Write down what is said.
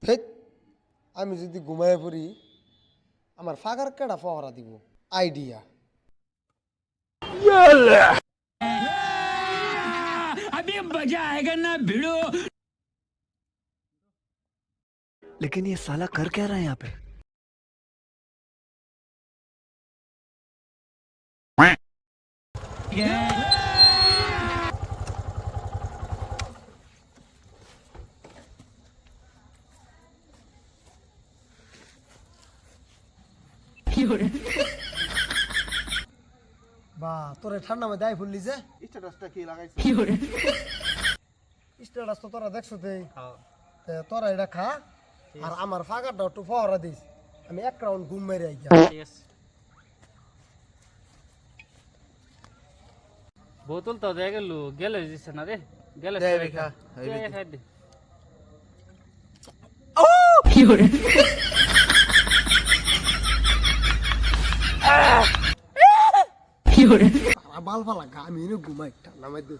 হেই, আমি যদি ঘুমায় পড়ি আমার ফাঁকার কেডা ফহরা দিব আইডিয়া। अभी मजा आएगा ना भिड़ो। लेकिन ये साला कर क्या रहा है यहाँ पे? বা তোরে ঠান্ডা মধ্যে আই ফুললি যে স্ট্যাটাসটা কি লাগাইছে? স্ট্যাটাস তো তোরা দেখছো তোরা এটা খা আর আমার ফাঁকারটা একটু ফহরা দিস, আমি এক রাউন্ড ঘুম মেরে আই গিয়া। বোতল তো দেয়া গেল গেলে দিছে না রে গেলে খাই দে বাল ফালা আমি ঘুমাই ঠান্ডা মধ্যে।